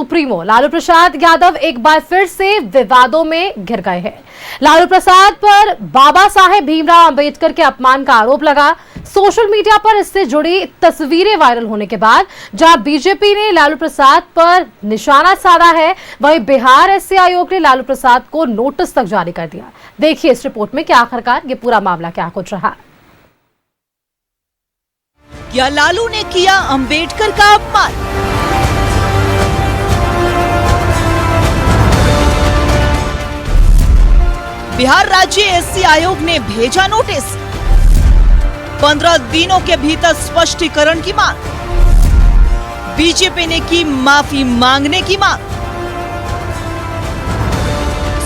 Supremo Lalu Prasad Yadav एक बार फिर से विवादों में घिर गए हैं। लालू प्रसाद पर बाबा साहेब भीमराव अंबेडकर के अपमान का आरोप लगा। सोशल मीडिया पर इससे जुड़ी तस्वीरें वायरल होने के बाद जहां बीजेपी ने लालू प्रसाद पर निशाना साधा है, वहीं बिहार एससी आयोग ने लालू प्रसाद को नोटिस तक जारी कर दिया। देखिए इस रिपोर्ट में कि आखिरकार ये पूरा मामला क्या कुछ रहा। क्या लालू ने किया अंबेडकर का अपमान? बिहार राज्य एससी आयोग ने भेजा नोटिस, 15 दिनों के भीतर स्पष्टीकरण की मांग। बीजेपी ने की माफी मांगने की मांग।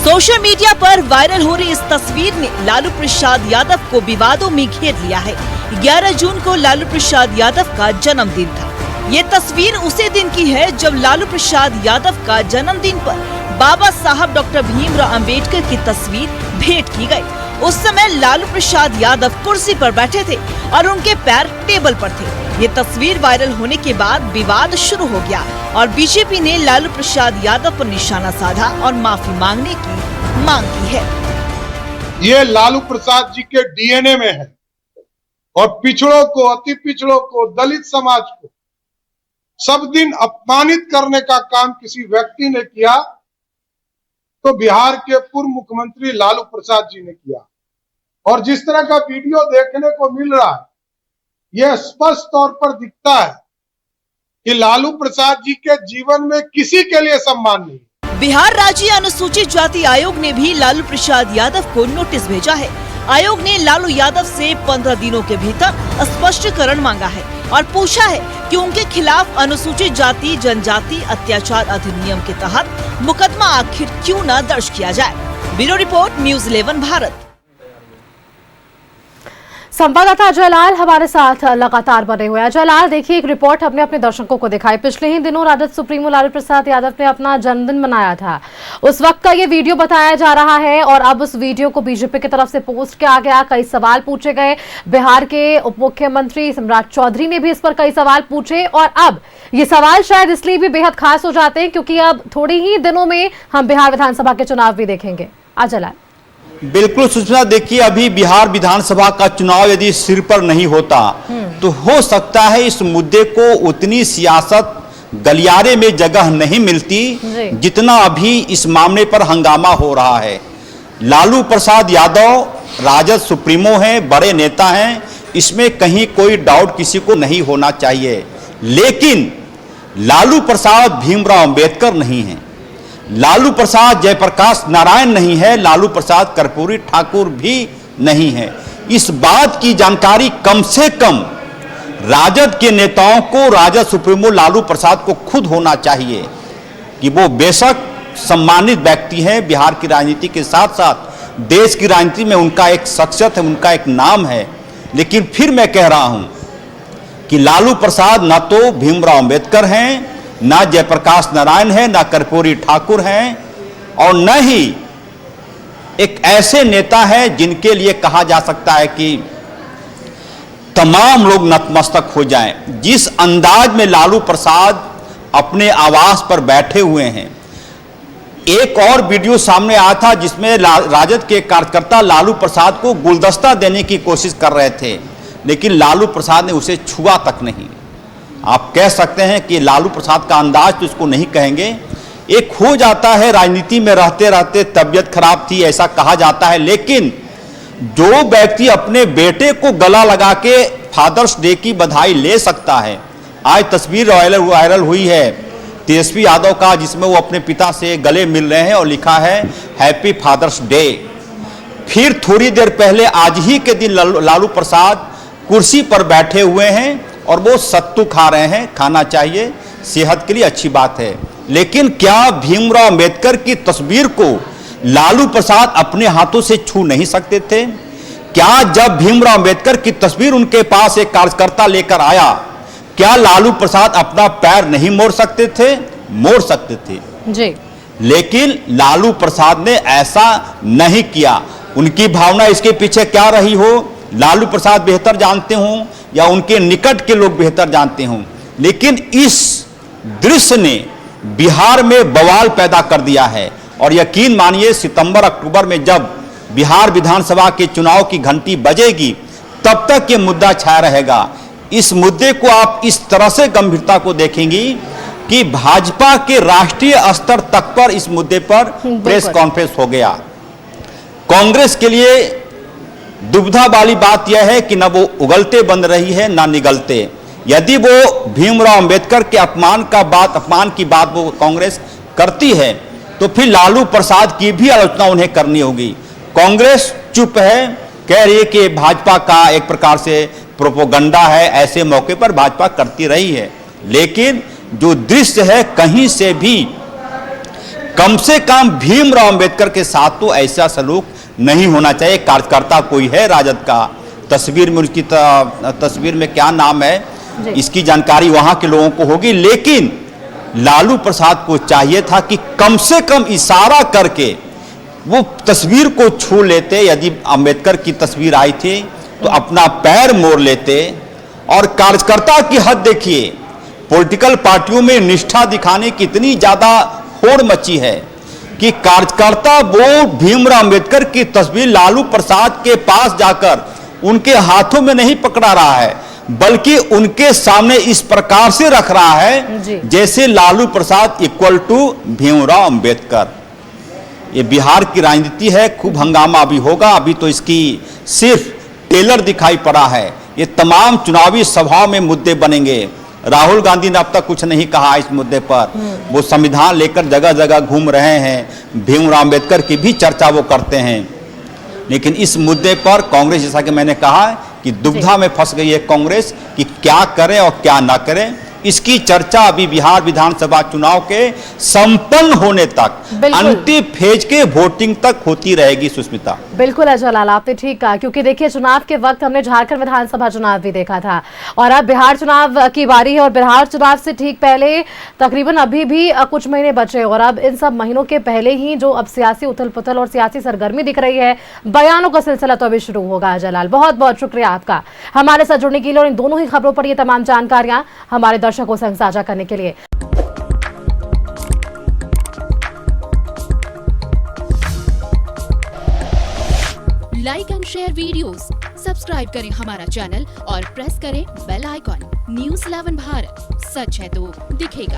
सोशल मीडिया पर वायरल हो रही इस तस्वीर ने लालू प्रसाद यादव को विवादों में घेर लिया है। 11 जून को लालू प्रसाद यादव का जन्मदिन था। ये तस्वीर उसी दिन की है जब लालू प्रसाद यादव का जन्मदिन पर बाबा साहब डॉक्टर भीमराव अंबेडकर की तस्वीर भेंट की गई। उस समय लालू प्रसाद यादव कुर्सी पर बैठे थे और उनके पैर टेबल पर थे। ये तस्वीर वायरल होने के बाद विवाद शुरू हो गया और बीजेपी ने लालू प्रसाद यादव पर निशाना साधा और माफी मांगने की मांग की है। ये लालू प्रसाद जी के डीएनए में है और पिछड़ों को, अति पिछड़ों को, दलित समाज को सब दिन अपमानित करने का काम किसी व्यक्ति ने किया तो बिहार के पूर्व मुख्यमंत्री लालू प्रसाद जी ने किया। और जिस तरह का वीडियो देखने को मिल रहा है, यह स्पष्ट तौर पर दिखता है कि लालू प्रसाद जी के जीवन में किसी के लिए सम्मान नहीं। बिहार राज्य अनुसूचित जाति आयोग ने भी लालू प्रसाद यादव को नोटिस भेजा है। आयोग ने लालू यादव से 15 दिनों के भीतर स्पष्टीकरण मांगा है और पूछा है कि उनके खिलाफ अनुसूचित जाति जनजाति अत्याचार अधिनियम के तहत मुकदमा आखिर क्यों न दर्ज किया जाए। Bureau report, news 11 Bharat. संवाददाता अजय लाल हमारे साथ लगातार बने हुए हैं। अजय लाल, देखिए एक रिपोर्ट हमने अपने दर्शकों को दिखाई। पिछले ही दिनों राजद सुप्रीमो लालू प्रसाद यादव ने अपना जन्मदिन मनाया था। उस वक्त का ये वीडियो बताया जा रहा है और अब उस वीडियो को बीजेपी की तरफ से पोस्ट किया गया। कई सवाल पूछे गए। बिहार के उप मुख्यमंत्री सम्राट चौधरी ने भी इस पर कई सवाल पूछे और अब ये सवाल शायद इसलिए भी बेहद खास हो जाते हैं क्योंकि अब थोड़ी ही दिनों में हम बिहार विधानसभा के चुनाव भी देखेंगे। अजय लाल। बिल्कुल सुषमा, देखिए अभी बिहार विधानसभा का चुनाव यदि सिर पर नहीं होता तो हो सकता है इस मुद्दे को उतनी सियासत गलियारे में जगह नहीं मिलती जितना अभी इस मामले पर हंगामा हो रहा है। लालू प्रसाद यादव राजद सुप्रीमो हैं, बड़े नेता हैं, इसमें कहीं कोई डाउट किसी को नहीं होना चाहिए। लेकिन लालू प्रसाद भीमराव अंबेडकर नहीं है, लालू प्रसाद जयप्रकाश नारायण नहीं है, लालू प्रसाद कर्पूरी ठाकुर भी नहीं है। इस बात की जानकारी कम से कम राजद के नेताओं को, राजद सुप्रीमो लालू प्रसाद को खुद होना चाहिए कि वो बेशक सम्मानित व्यक्ति हैं, बिहार की राजनीति के साथ साथ देश की राजनीति में उनका एक शख्सियत है, उनका एक नाम है। लेकिन फिर मैं कह रहा हूं कि लालू प्रसाद न तो भीमराव अंबेडकर हैं, ना जयप्रकाश नारायण है, ना कर्पूरी ठाकुर हैं और न ही एक ऐसे नेता हैं जिनके लिए कहा जा सकता है कि तमाम लोग नतमस्तक हो जाएं। जिस अंदाज में लालू प्रसाद अपने आवास पर बैठे हुए हैं, एक और वीडियो सामने आया था जिसमें राजद के कार्यकर्ता लालू प्रसाद को गुलदस्ता देने की कोशिश कर रहे थे, लेकिन लालू प्रसाद ने उसे छुआ तक नहीं। आप कह सकते हैं कि लालू प्रसाद का अंदाज तो इसको नहीं कहेंगे। एक हो जाता है राजनीति में रहते रहते तबीयत खराब थी ऐसा कहा जाता है, लेकिन जो व्यक्ति अपने बेटे को गला लगा के फादर्स डे की बधाई ले सकता है। आज तस्वीर वायरल हुई है तेजस्वी यादव का जिसमें वो अपने पिता से गले मिल रहे हैं और लिखा है हैप्पी फादर्स डे। फिर थोड़ी देर पहले आज ही के दिन लालू प्रसाद कुर्सी पर बैठे हुए हैं और वो सत्तू खा रहे हैं। खाना चाहिए, सेहत के लिए अच्छी बात है, लेकिन क्या भीमराव अंबेडकर की तस्वीर को लालू प्रसाद अपने हाथों से छू नहीं सकते थे? क्या जब भीमराव अंबेडकर की तस्वीर उनके पास एक कार्यकर्ता लेकर आया, क्या लालू प्रसाद अपना पैर नहीं मोड़ सकते थे? मोड़ सकते थे जी, लेकिन लालू प्रसाद ने ऐसा नहीं किया। उनकी भावना इसके पीछे क्या रही हो, लालू प्रसाद बेहतर जानते हों या उनके निकट के लोग बेहतर जानते हों, लेकिन इस दृश्य ने बिहार में बवाल पैदा कर दिया है। और यकीन मानिए सितंबर अक्टूबर में जब बिहार विधानसभा के चुनाव की घंटी बजेगी तब तक ये मुद्दा छाया रहेगा। इस मुद्दे को आप इस तरह से गंभीरता को देखेंगी कि भाजपा के राष्ट्रीय स्तर तक पर इस मुद्दे पर प्रेस कॉन्फ्रेंस हो गया। कांग्रेस के लिए दुविधा वाली बात यह है कि न वो उगलते बन रही है ना निगलते। यदि वो भीमराव अंबेडकर के अपमान की बात वो कांग्रेस करती है तो फिर लालू प्रसाद की भी आलोचना उन्हें करनी होगी। कांग्रेस चुप है, कह रही है कि भाजपा का एक प्रकार से प्रोपोगंडा है, ऐसे मौके पर भाजपा करती रही है। लेकिन जो दृश्य है कहीं से भी कम से कम भीमराव अंबेडकर के साथ तो ऐसा सलूक नहीं होना चाहिए। कार्यकर्ता कोई है राजद का, तस्वीर में उसकी तस्वीर में क्या नाम है इसकी जानकारी वहां के लोगों को होगी, लेकिन लालू प्रसाद को चाहिए था कि कम से कम इशारा करके वो तस्वीर को छू लेते। यदि अंबेडकर की तस्वीर आई थी तो अपना पैर मोड़ लेते। और कार्यकर्ता की हद देखिए, पॉलिटिकल पार्टियों में निष्ठा दिखाने की इतनी ज्यादा होड़ मची है कि कार्यकर्ता वो भीमराव अंबेडकर की तस्वीर लालू प्रसाद के पास जाकर उनके हाथों में नहीं पकड़ा रहा है, बल्कि उनके सामने इस प्रकार से रख रहा है जैसे लालू प्रसाद इक्वल टू भीमराव अंबेडकर। ये बिहार की राजनीति है, खूब हंगामा अभी होगा। अभी तो इसकी सिर्फ टेलर दिखाई पड़ा है। ये तमाम चुनावी सभाओं में मुद्दे बनेंगे। राहुल गांधी ने अब तक कुछ नहीं कहा इस मुद्दे पर। वो संविधान लेकर जगह जगह घूम रहे हैं, भीमराव अंबेडकर की भी चर्चा वो करते हैं। लेकिन इस मुद्दे पर कांग्रेस, जैसा कि मैंने कहा कि दुविधा में फंस गई है कांग्रेस कि क्या करें और क्या ना करें। इसकी चर्चा अभी बिहार विधानसभा चुनाव के संपन्न होने तक, अंतिम फेज के वोटिंग तक होती रहेगी। सुष्मिता, बिल्कुल अजय लाल, आपने ठीक कहा, क्योंकि देखिए चुनाव के वक्त हमने झारखंड विधानसभा चुनाव भी देखा था और अब बिहार चुनाव की बारी है। और बिहार चुनाव से ठीक पहले तकरीबन अभी भी कुछ महीने बचे और अब इन सब महीनों के पहले ही जो अब सियासी उथल पुथल और सियासी सरगर्मी दिख रही है, बयानों का सिलसिला तो अभी शुरू होगा। अजय लाल, बहुत बहुत शुक्रिया आपका हमारे साथ जुड़ने के लिए और इन दोनों ही खबरों पर ये तमाम जानकारियां हमारे दर्शकों संग साझा करने के लिए। Like and share videos, subscribe करें हमारा चैनल और प्रेस करें बेल आइकॉन। न्यूज़ 11 भारत, सच है तो दिखेगा।